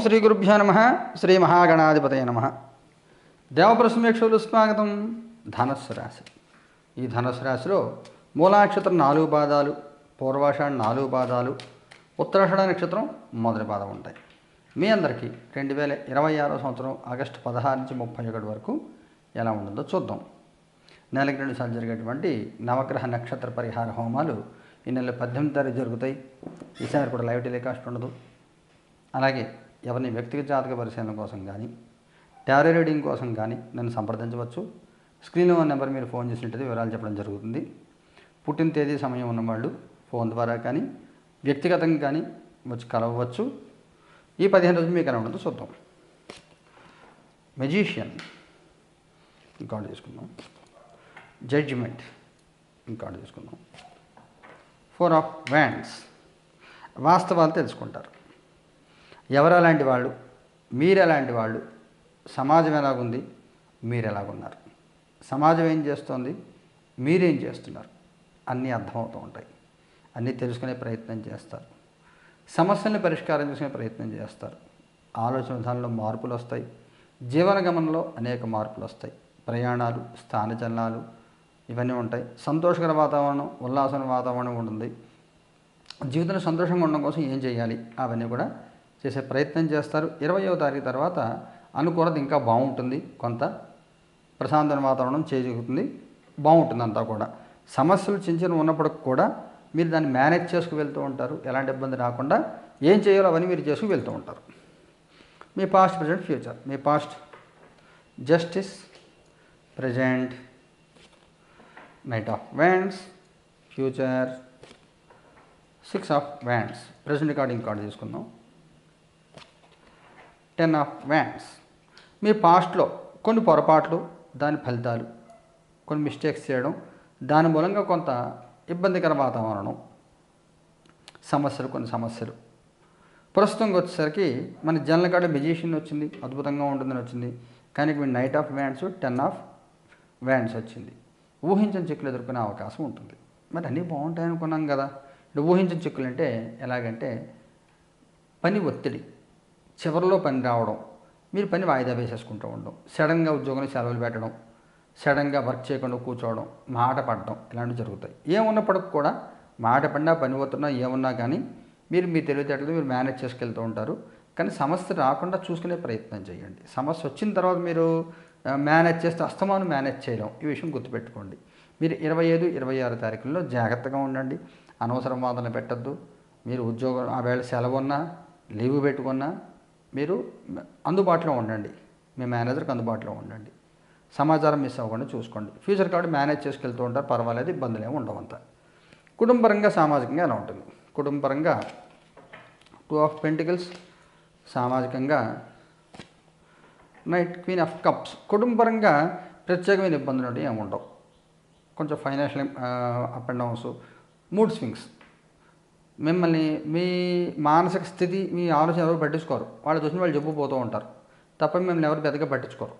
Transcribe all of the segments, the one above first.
శ్రీ గురుభ్యో నమ. శ్రీ మహాగణాధిపతయ నమ. దేవప్రసమేక్షలు స్వాగతం. ధనస్సు రాశి. ఈ ధనస్సు రాశిలో మూలానక్షత్రం 4 పాదాలు, పూర్వాషాఢ 4 పాదాలు, ఉత్తరాషాఢ నక్షత్రం మొదటి పాదం ఉంటాయి. మీ అందరికీ 2026 సంవత్సరం ఆగస్టు 16 నుంచి 31 వరకు ఎలా ఉంటుందో చూద్దాం. నెలకి 2 సార్లు జరిగేటువంటి నవగ్రహ నక్షత్ర పరిహార హోమాలు ఈ నెల 18 తారీఖు జరుగుతాయి. ఈసారి కూడా లైవ్ టెలికాస్ట్ ఉండదు. అలాగే ఎవరిని వ్యక్తిగత జాతక పరిశీలన కోసం కానీ టారో రీడింగ్ కోసం కానీ నన్ను సంప్రదించవచ్చు. స్క్రీన్లో ఉన్న నెంబర్ మీరు ఫోన్ చేసినట్లయితే వివరాలు చెప్పడం జరుగుతుంది. పుట్టిన తేదీ సమయం ఉన్నవాళ్ళు ఫోన్ ద్వారా కానీ వ్యక్తిగతంగా కానీ వచ్చి కలవచ్చు. ఈ 15 రోజులు మీకు ఎలా ఉంటుందో చూద్దాం. మెజీషియన్ ఇంకోటి తీసుకుందాం. జడ్జిమెంట్ ఇంకోటి తీసుకుందాం. 4 ఆఫ్ వ్యాండ్స్. వాస్తవాలు తెలుసుకుంటారు. ఎవరు అలాంటి వాళ్ళు, మీరు ఎలాంటి వాళ్ళు, సమాజం ఎలాగుంది, మీరు ఎలాగున్నారు, సమాజం ఏం చేస్తోంది, మీరేం చేస్తున్నారు, అన్నీ అర్థమవుతూ ఉంటాయి. అన్నీ తెలుసుకునే ప్రయత్నం చేస్తారు. సమస్యల్ని పరిష్కారం చేసుకునే ప్రయత్నం చేస్తారు. ఆలోచన విధానంలో మార్పులు వస్తాయి. జీవన గమనంలో అనేక మార్పులు వస్తాయి. ప్రయాణాలు, స్థానచలనాలు ఇవన్నీ ఉంటాయి. సంతోషకర వాతావరణం, ఉల్లాసమైన వాతావరణం ఉంటుంది. జీవితంలో సంతోషంగా ఉండడం కోసం ఏం చేయాలి అవన్నీ కూడా చేసే ప్రయత్నం చేస్తారు. 20వ తారీఖు తర్వాత అనుకూలత ఇంకా బాగుంటుంది. కొంత ప్రశాంతమైన వాతావరణం చేజరుగుతుంది. బాగుంటుంది అంతా కూడా. సమస్యలు చిన్న చిన్న ఉన్నప్పటికి కూడా మీరు దాన్ని మేనేజ్ చేసుకు వెళ్తూ ఉంటారు. ఎలాంటి ఇబ్బంది రాకుండా ఏం చేయాలో అవన్నీ మీరు చేసుకు వెళ్తూ ఉంటారు. మీ పాస్ట్, ప్రజెంట్, ఫ్యూచర్. మీ past justice, present knight of wands, future 6 of wands. Present card ఇంకోటి తీసుకుందాం. 10 ఆఫ్ వ్యాండ్స్. మీ పాస్ట్లో కొన్ని పొరపాట్లు, దాని ఫలితాలు, కొన్ని మిస్టేక్స్ చేయడం, దాని మూలంగా కొంత ఇబ్బందికర వాతావరణం, సమస్యలు, కొన్ని సమస్యలు. ప్రస్తుతంగా వచ్చేసరికి మన జనరల్ కార్డు మెజిషియన్ వచ్చింది, అద్భుతంగా ఉంటుందని వచ్చింది. కానీ మీకు night of wands, 10 of wands వచ్చింది. ఊహించని చిక్కులు ఎదుర్కొనే అవకాశం ఉంటుంది. మరి అన్నీ బాగుంటాయి అనుకున్నాం కదా. ఇప్పుడు ఊహించని చిక్కులు అంటే ఎలాగంటే పని ఒత్తిడి, చివరిలో పని రావడం, మీరు పని వాయిదా వేసేసుకుంటూ ఉండడం, సడన్గా ఉద్యోగం సెలవులు పెట్టడం, సడన్గా వర్క్ చేయకుండా కూర్చోవడం, మాట పడడం, ఇలాంటివి జరుగుతాయి. ఏమున్నప్పటికి కూడా మాట పడినా, పని పోతున్నా, ఏమున్నా కానీ మీరు మీ తెలివితేటలు మీరు మేనేజ్ చేసుకెళ్తూ ఉంటారు. కానీ సమస్య రాకుండా చూసుకునే ప్రయత్నం చేయండి. సమస్య వచ్చిన తర్వాత మీరు మేనేజ్ చేస్తే అస్తమానం మేనేజ్ చేయడం. ఈ విషయం గుర్తుపెట్టుకోండి. మీరు 25, 26 తారీఖుల్లో జాగ్రత్తగా ఉండండి. అనవసరం వాదనలు పెట్టద్దు. మీరు ఉద్యోగం ఆ వేళ సెలవు ఉన్నా, లీవ్ పెట్టుకున్నా మీరు అందుబాటులో ఉండండి. మీ మేనేజర్కి అందుబాటులో ఉండండి. సమాచారం మిస్ అవ్వకుండా చూసుకోండి. ఫ్యూచర్ కాబట్టి మేనేజ్ చేసుకెళ్తూ ఉంటారు. పర్వాలేదు, ఇబ్బందులు ఏమి ఉండవంతా. కుటుంబపరంగా, సామాజికంగా ఎలా ఉంటుంది? కుటుంబపరంగా 2 ఆఫ్ పెంటికల్స్, సామాజికంగా నైట్ క్వీన్ ఆఫ్ కప్స్. కుటుంబపరంగా ప్రత్యేకమైన ఇబ్బందులు అంటే ఏమి ఉండవు. కొంచెం financial up and downs, mood swings. మిమ్మల్ని మీ మానసిక స్థితి, మీ ఆలోచన ఎవరు పట్టించుకోరు. వాళ్ళు చూసిన వాళ్ళు చెప్పుపోతూ ఉంటారు తప్ప మిమ్మల్ని ఎవరు పెద్దగా పట్టించుకోరు.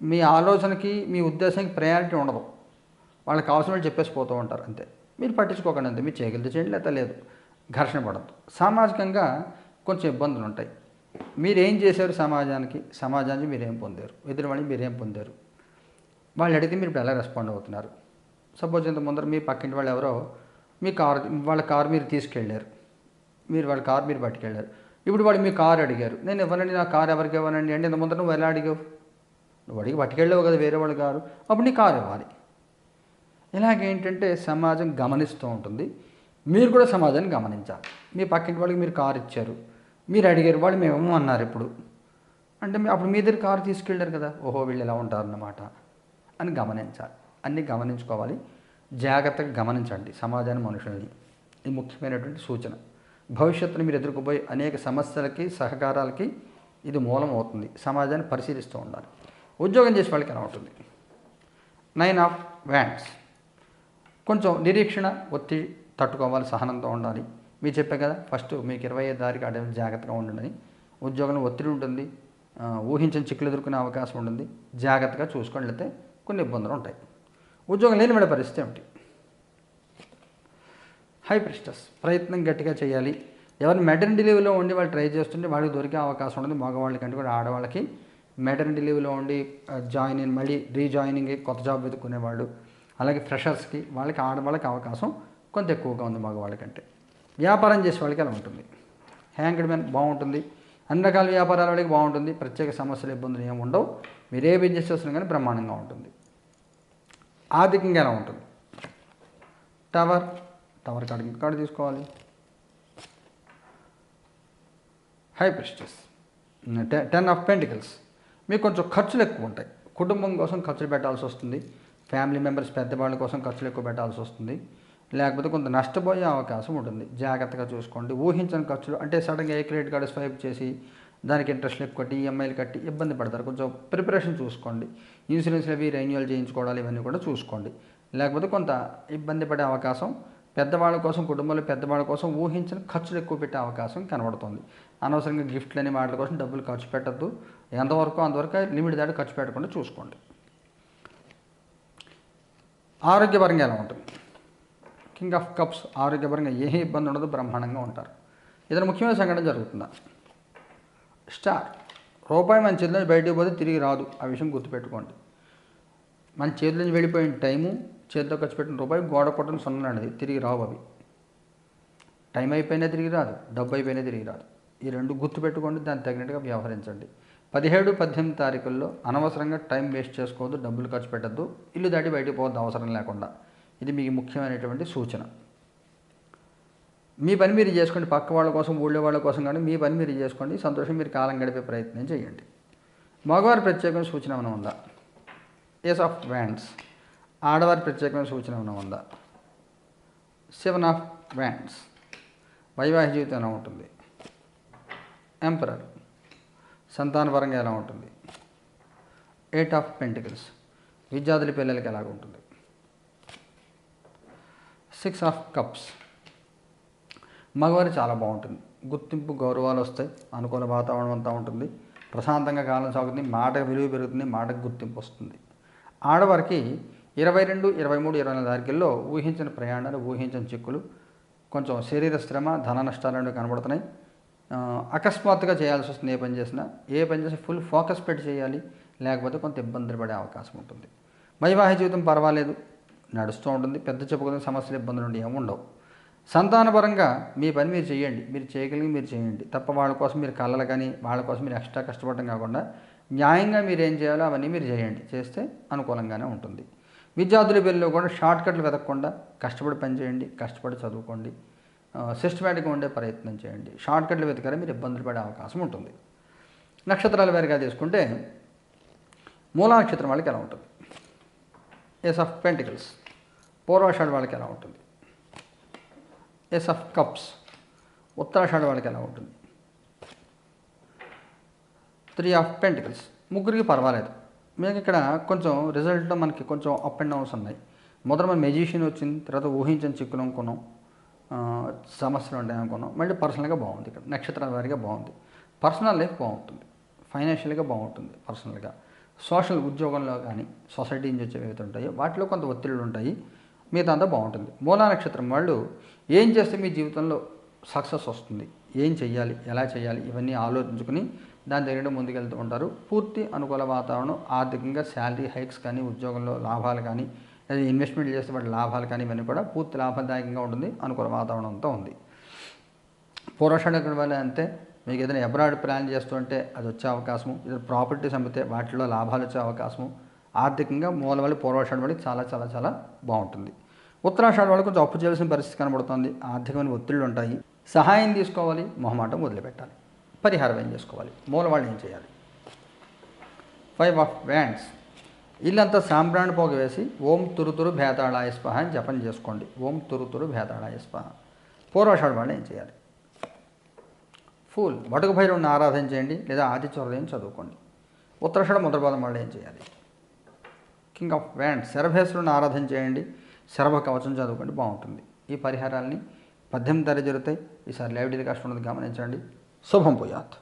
మీ ఆలోచనకి, మీ ఉద్దేశానికి ప్రయారిటీ ఉండదు. వాళ్ళకి కావాల్సిన వాళ్ళు చెప్పేసి పోతూ ఉంటారు అంతే. మీరు పట్టించుకోకండి అంతే. మీరు చేయగలిగితే చేయండి, లేదా లేదు. ఘర్షణ పడద్దు. సామాజికంగా కొంచెం ఇబ్బందులు ఉంటాయి. మీరేం చేశారు సమాజానికి మీరేం పొందారు, ఎదురు వాళ్ళకి మీరేం పొందారు, వాళ్ళు అడిగితే మీరు ఇప్పుడు ఎలా రెస్పాండ్ అవుతున్నారు. సపోజ్ ఇంత ముందర మీ పక్కింటి వాళ్ళు ఎవరో మీ కారు, వాళ్ళ కారు మీరు తీసుకెళ్ళారు, మీరు వాళ్ళ కారు మీరు పట్టుకెళ్ళారు. ఇప్పుడు వాళ్ళు మీ కారు అడిగారు. నేను ఇవ్వనండి, నా కారు ఎవరికి ఇవ్వనండి అంటే ఇంత ముందర నువ్వు ఎలా అడిగావు? నువ్వు అడిగి పట్టుకెళ్ళావు కదా వేరే వాళ్ళ కారు, అప్పుడు నీ కారు ఇవ్వాలి. ఇలాగేంటంటే సమాజం గమనిస్తూ ఉంటుంది. మీరు కూడా సమాజాన్ని గమనించాలి. మీ పక్కింటి వాళ్ళకి మీరు కారు ఇచ్చారు, మీరు అడిగారు, వాళ్ళు మేమేమో అన్నారు. ఇప్పుడు అంటే అప్పుడు మీ దగ్గర కారు తీసుకెళ్ళారు కదా, ఓహో వీళ్ళు ఎలా ఉంటారన్నమాట అని గమనించాలి. అన్నీ గమనించుకోవాలి. జాగ్రత్తగా గమనించండి సమాజాన్ని, మనుషుల్ని. ఇది ముఖ్యమైనటువంటి సూచన. భవిష్యత్తులో మీరు ఎదుర్కోబోయే అనేక సమస్యలకి, సహకారాలకి ఇది మూలం అవుతుంది. సమాజాన్ని పరిశీలిస్తూ ఉండాలి. ఉద్యోగం చేసే వాళ్ళకి ఎలా ఉంటుంది? 9 ఆఫ్ వ్యాండ్స్. కొంచెం నిరీక్షణ, ఒత్తిడి తట్టుకోవాలి, సహనంతో ఉండాలి. మీరు చెప్పే కదా ఫస్ట్ మీకు 25 తారీఖు అడే జాగ్రత్తగా ఉండండి. ఉద్యోగంలో ఒత్తిడి ఉంటుంది, ఊహించిన చిక్కులు ఎదుర్కొనే అవకాశం ఉంటుంది. జాగ్రత్తగా చూసుకొని వెళ్తే కొన్ని ఇబ్బందులు ఉంటాయి. ఉద్యోగం లేని వాళ్ళ పరిస్థితి ఏమిటి? High priestess. ప్రయత్నం గట్టిగా చేయాలి. ఎవరు మెటర్నిటీ లీవ్లో ఉండి వాళ్ళు ట్రై చేస్తుంటే వాళ్ళకి దొరికే అవకాశం ఉంటుంది. మగవాళ్ళకంటే కూడా ఆడవాళ్ళకి మెటర్నిటీ లీవ్లో ఉండి జాయిన్ అయిన మళ్ళీ రీజాయినింగ్ కొత్త జాబ్ వెతుక్కునేవాళ్ళు, అలాగే ఫ్రెషర్స్కి వాళ్ళకి ఆడవాళ్ళకి అవకాశం కొంత ఎక్కువగా ఉంది మగవాళ్ళకంటే. వ్యాపారం చేసే వాళ్ళకి అలా ఉంటుంది. హ్యాంగ్డ్ మ్యాన్ బాగుంటుంది. అన్ని రకాల వ్యాపారాల వాళ్ళకి బాగుంటుంది. ప్రత్యేక సమస్యలు ఇబ్బందులు ఏమి ఉండవు. మీరు ఏ బిజినెస్ చేస్తున్నా కానీ బ్రహ్మాండంగా ఉంటుంది. ఆర్థికంగా ఎలా ఉంటుంది? టవర్ కార్డు తీసుకోవాలి. High prestige, 10 of pentacles. మీకు కొంచెం ఖర్చులు ఎక్కువ ఉంటాయి. కుటుంబం కోసం ఖర్చులు పెట్టాల్సి వస్తుంది. ఫ్యామిలీ మెంబర్స్ పెద్దవాళ్ళ కోసం ఖర్చులు ఎక్కువ పెట్టాల్సి వస్తుంది. లేకపోతే కొంత నష్టపోయే అవకాశం ఉంటుంది. జాగ్రత్తగా చూసుకోండి. ఊహించని ఖర్చులు అంటే సడన్గా ఏ క్రెడిట్ కార్డు స్వైప్ చేసి దానికి ఇంట్రెస్ట్లు ఎక్కువ కట్టి ఈఎంఐలు కట్టి ఇబ్బంది పడతారు. కొంచెం ప్రిపరేషన్ చూసుకోండి. ఇన్సూరెన్స్లు అవి రెన్యువల్ చేయించుకోవడాలు ఇవన్నీ కూడా చూసుకోండి. లేకపోతే కొంత ఇబ్బంది పడే అవకాశం, పెద్దవాళ్ళ కోసం కుటుంబంలో పెద్దవాళ్ళ కోసం ఊహించిన ఖర్చులు ఎక్కువ పెట్టే అవకాశం కనబడుతుంది. అనవసరంగా గిఫ్ట్లని వాటి కోసం డబ్బులు ఖర్చు పెట్టద్దు. ఎంతవరకు అంతవరకు లిమిట్ దాటి ఖర్చు పెట్టకుండా చూసుకోండి. ఆరోగ్యపరంగా ఎలా ఉంటుంది? King of cups. ఆరోగ్యపరంగా ఏ ఇబ్బంది ఉండదు, బ్రహ్మాండంగా ఉంటారు. ఏదైనా ముఖ్యమైన సంఘటన జరుగుతుందా? స్టార్. రూపాయి మన చేతిలో నుంచి బయటకు పోతే తిరిగి రాదు. ఆ విషయం గుర్తుపెట్టుకోండి. మన చేతిలో నుంచి వెళ్ళిపోయిన టైము, చేతిలో ఖర్చు పెట్టిన రూపాయి గోడ కొట్టని సున్నాడు, తిరిగి రావు అవి. టైం అయిపోయినా తిరిగి రాదు, డబ్బు అయిపోయినా తిరిగి రాదు. ఈ రెండు గుర్తుపెట్టుకోండి. దానికి తగినట్టుగా వ్యవహరించండి. 17, 18 తారీఖుల్లో అనవసరంగా టైం వేస్ట్ చేసుకోవద్దు, డబ్బులు ఖర్చు పెట్టద్దు, ఇల్లు దాటి బయటకు పోవద్దు అవసరం లేకుండా. ఇది మీకు ముఖ్యమైనటువంటి సూచన. మీ పని మీరు చేసుకోండి. పక్క వాళ్ళ కోసం, ఊళ్ళో వాళ్ళ కోసం కానీ మీ పని మీరు చేసుకోండి. సంతోషం మీరు కాలం గడిపే ప్రయత్నం చేయండి. మగవారి ప్రత్యేకమైన సూచన ఏమైనా ఉందా? Ace of wands. ఆడవారి ప్రత్యేకమైన సూచన ఏమైనా ఉందా? 7 ఆఫ్ వ్యాండ్స్. వైవాహిక జీవితం ఎలా ఉంటుంది? ఎంపరర్. సంతానపరంగా ఎలా ఉంటుంది? 8 ఆఫ్ పెంటికల్స్. విద్యార్థుల పిల్లలకి ఎలాగ ఉంటుంది? 6 ఆఫ్ కప్స్. మగవారి చాలా బాగుంటుంది. గుర్తింపు, గౌరవాలు వస్తాయి. అనుకూల వాతావరణం అంతా ఉంటుంది. ప్రశాంతంగా కాలం సాగుతుంది. మాటకు విలువ పెరుగుతుంది. మాటకు గుర్తింపు వస్తుంది. ఆడవారికి 22, 23, 24 తారీఖుల్లో ఊహించిన ప్రయాణాలు, ఊహించిన చిక్కులు, కొంచెం శరీర శ్రమ, ధన నష్టాలు కనబడుతున్నాయి. అకస్మాత్తుగా చేయాల్సి వస్తుంది. ఏ పని చేసినా ఫుల్ ఫోకస్ పెట్టి చేయాలి. లేకపోతే కొంత ఇబ్బందులు పడే అవకాశం ఉంటుంది. వైవాహిక జీవితం పర్వాలేదు, నడుస్తూ ఉంటుంది. పెద్ద చెప్పుకునే సమస్యలు, ఇబ్బందులు ఏమి ఉండవు. సంతానపరంగా మీ పని మీరు చేయండి. మీరు చేయగలిగి మీరు చేయండి తప్ప వాళ్ళ కోసం మీరు కళ్ళలు కానీ వాళ్ళ కోసం మీరు ఎక్స్ట్రా కష్టపడటం కాకుండా న్యాయంగా మీరు ఏం చేయాలో అవన్నీ మీరు చేయండి. చేస్తే అనుకూలంగానే ఉంటుంది. విద్యార్థుల పిల్లలు కూడా షార్ట్ కట్లు వెతకకుండా కష్టపడి పని చేయండి, కష్టపడి చదువుకోండి, సిస్టమేటిక్గా ఉండే ప్రయత్నం చేయండి. షార్ట్ కట్లు వెతకాలి, మీరు ఇబ్బందులు పడే అవకాశం ఉంటుంది. నక్షత్రాల వారిగా తీసుకుంటే మూలా నక్షత్రం వాళ్ళకి ఎలా ఉంటుంది? Ace of pentacles. పూర్వాషాఢ వాళ్ళకి ఎలా ఉంటుంది? Ace of cups. ఉత్తరాషాఢ వాళ్ళకి ఎలా ఉంటుంది? 3 ఆఫ్ పెంటికల్స్. ముగ్గురికి పర్వాలేదు. మీకు ఇక్కడ కొంచెం రిజల్ట్లో మనకి కొంచెం అప్ అండ్ డౌన్స్ ఉన్నాయి. మొదట మన మెజిషియన్ వచ్చింది, తర్వాత ఊహించిన చిక్కులు అనుకున్నాం, సమస్యలు ఉంటాయి అనుకున్నాం. మళ్ళీ పర్సనల్గా బాగుంది. ఇక్కడ నక్షత్రాల వారిగా బాగుంది. పర్సనల్ లైఫ్ బాగుంటుంది. ఫైనాన్షియల్గా బాగుంటుంది. పర్సనల్గా సోషల్ ఉద్యోగంలో కానీ సొసైటీ నుంచి వచ్చే ఏవైతే ఉంటాయో వాటిలో కొంత ఒత్తిళ్ళు ఉంటాయి. మిగతా అంతా బాగుంటుంది. మూలా నక్షత్రం వాళ్ళు ఏం చేస్తే మీ జీవితంలో సక్సెస్ వస్తుంది, ఏం చెయ్యాలి, ఎలా చేయాలి, ఇవన్నీ ఆలోచించుకుని దాని దగ్గర ముందుకెళ్తూ ఉంటారు. పూర్తి అనుకూల వాతావరణం. ఆర్థికంగా శాలరీ హైక్స్ కానీ, ఉద్యోగంలో లాభాలు కానీ, లేదా ఇన్వెస్ట్మెంట్ చేస్తే వాటి లాభాలు కానీ ఇవన్నీ కూడా పూర్తి లాభదాయకంగా ఉంటుంది. అనుకూల వాతావరణం అంతా ఉంది. పూర్వాషాఢ వల్ల అంతే. మీకు ఏదైనా అబ్రాడ్ ప్లాన్ చేస్తుంటే అది వచ్చే అవకాశము, ఏదైనా ప్రాపర్టీస్ అమ్మితే వాటిలో లాభాలు వచ్చే అవకాశము. ఆర్థికంగా మూల వాళ్ళు పూర్వాషాఢ వాళ్ళకి చాలా చాలా చాలా బాగుంటుంది. ఉత్తరాషాఢ వాళ్ళకి కొంచెం అప్పు చేయాల్సిన పరిస్థితి కనబడుతుంది. ఆర్థికమైన ఒత్తిళ్ళు ఉంటాయి. సహాయం తీసుకోవాలి, మొహమాటం వదిలిపెట్టాలి. పరిహారం ఏం చేసుకోవాలి? మూల వాళ్ళు ఏం చేయాలి? 5 ఆఫ్ వ్యాండ్స్. ఇల్లంతా సాంబ్రాణి పోగ వేసి ఓం తురుతురు భేతాళాయ స్పహ అని జపం చేసుకోండి. ఓం తురుతురు భేతాళాయ స్పహ. పూర్వాషాఢ వాళ్ళు ఏం చేయాలి? ఫూల్. వటుకు భైరవుని ఆరాధన చేయండి, లేదా ఆదిత్య హృదయం చదువుకోండి. ఉత్తరాషాఢ మొదటిపాదం వాళ్ళు ఏం చేయాలి? King of wands. శరభేశ్వరుని ఆరాధన చేయండి, శరభ కవచం చదువుకోండి, బాగుంటుంది. ఈ పరిహారాలని 18 జరుగుతాయి. ఈసారి లైవ్ టెలికాస్ట్ ఉన్నది గమనించండి. శుభం పోయాత్.